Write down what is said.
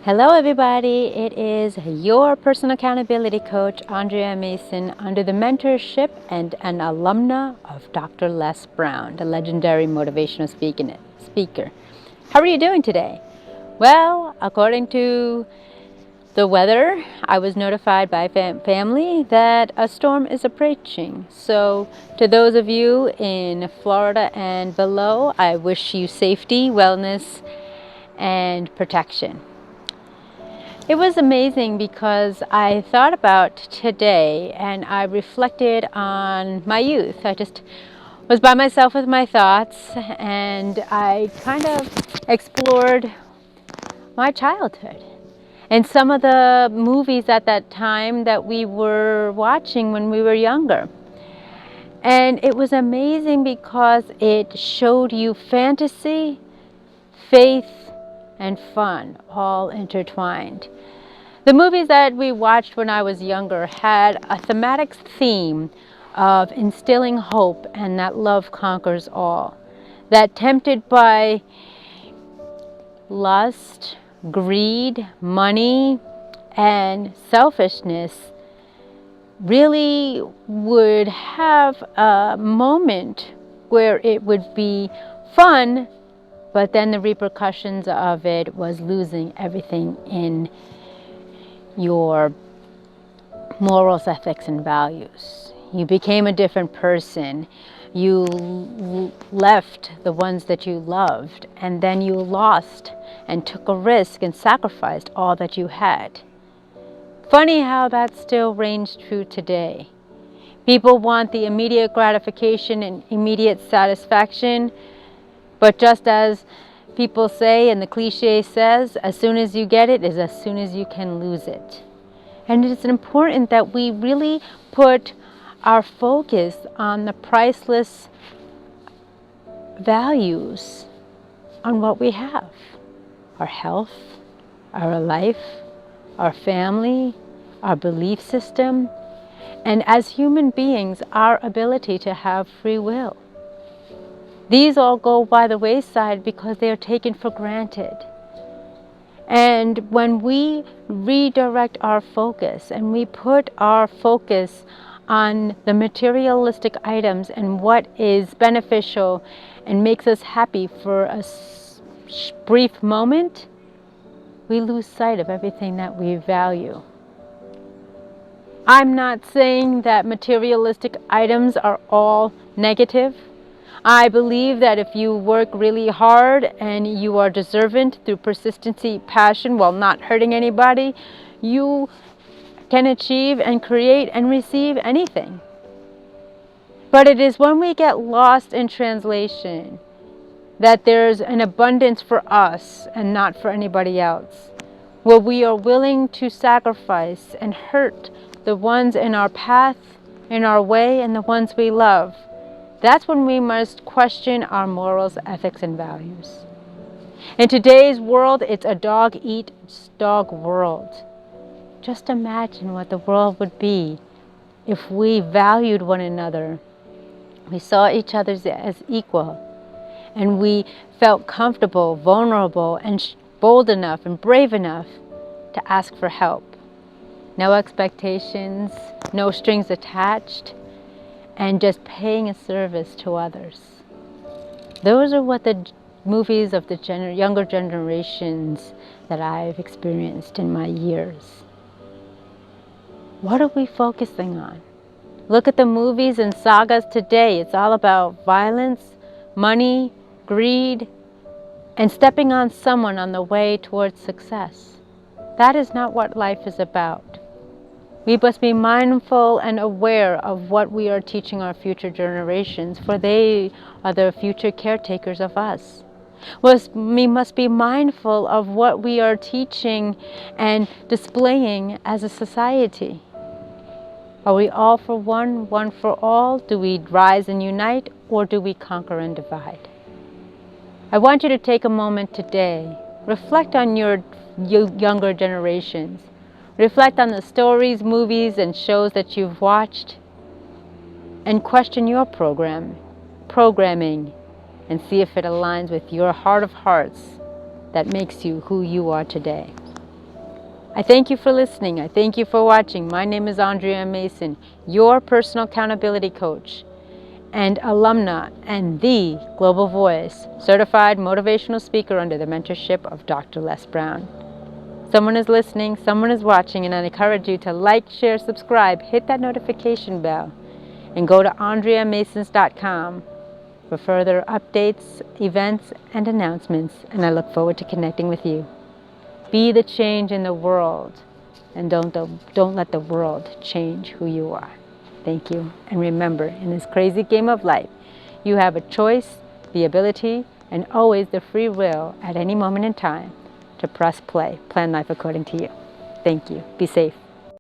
Hello everybody, it is your personal accountability coach, Andrea Mason, under the mentorship and an alumna of Dr. Les Brown, the legendary motivational speaker. How are you doing today? Well, according to the weather, I was notified by family that a storm is approaching. So to those of you in Florida and below, I wish you safety, wellness, and protection. It was amazing because I thought about today and I reflected on my youth. I just was by myself with my thoughts and I kind of explored my childhood and some of the movies at that time that we were watching when we were younger. And it was amazing because it showed you fantasy, faith, and fun all intertwined. The movies that we watched when I was younger had a thematic theme of instilling hope and that love conquers all. That tempted by lust, greed, money, and selfishness really would have a moment where it would be fun, but then the repercussions of it was losing everything in your morals, ethics, and values. You became a different person. You left the ones that you loved, and then you lost and took a risk and sacrificed all that you had. Funny how that still reigns true today. People want the immediate gratification and immediate satisfaction, but just as people say and the cliche says, as soon as you get it is as soon as you can lose it. And it's important that we really put our focus on the priceless values on what we have. Our health, our life, our family, our belief system, and as human beings, our ability to have free will. These all go by the wayside because they are taken for granted. And when we redirect our focus and we put our focus on the materialistic items and what is beneficial and makes us happy for a brief moment, we lose sight of everything that we value. I'm not saying that materialistic items are all negative. I believe that if you work really hard and you are deserving through persistency, passion, while not hurting anybody, you can achieve and create and receive anything. But it is when we get lost in translation that there's an abundance for us and not for anybody else, where we are willing to sacrifice and hurt the ones in our path, in our way, and the ones we love. That's when we must question our morals, ethics, and values. In today's world, it's a dog-eat-dog world. Just imagine what the world would be if we valued one another. We saw each other as equal, and we felt comfortable, vulnerable, and bold enough and brave enough to ask for help. No expectations, no strings attached, and just paying a service to others. Those are what the movies of the younger generations that I've experienced in my years. What are we focusing on? Look at the movies and sagas today. It's all about violence, money, greed, and stepping on someone on the way towards success. That is not what life is about. We must be mindful and aware of what we are teaching our future generations, for they are the future caretakers of us. We must be mindful of what we are teaching and displaying as a society. Are we all for one, one for all? Do we rise and unite, or do we conquer and divide? I want you to take a moment today, reflect on your younger generations. Reflect on the stories, movies, and shows that you've watched, and question your programming, and see if it aligns with your heart of hearts that makes you who you are today. I thank you for listening. I thank you for watching. My name is Andrea Mason, your personal accountability coach and alumna and the Global Voice, certified motivational speaker under the mentorship of Dr. Les Brown. Someone is listening, someone is watching, and I encourage you to like, share, subscribe, hit that notification bell, and go to AndreaMasons.com for further updates, events, and announcements, and I look forward to connecting with you. Be the change in the world, and don't let the world change who you are. Thank you. And remember, in this crazy game of life, you have a choice, the ability, and always the free will at any moment in time to press play. Plan life according to you. Thank you. Be safe.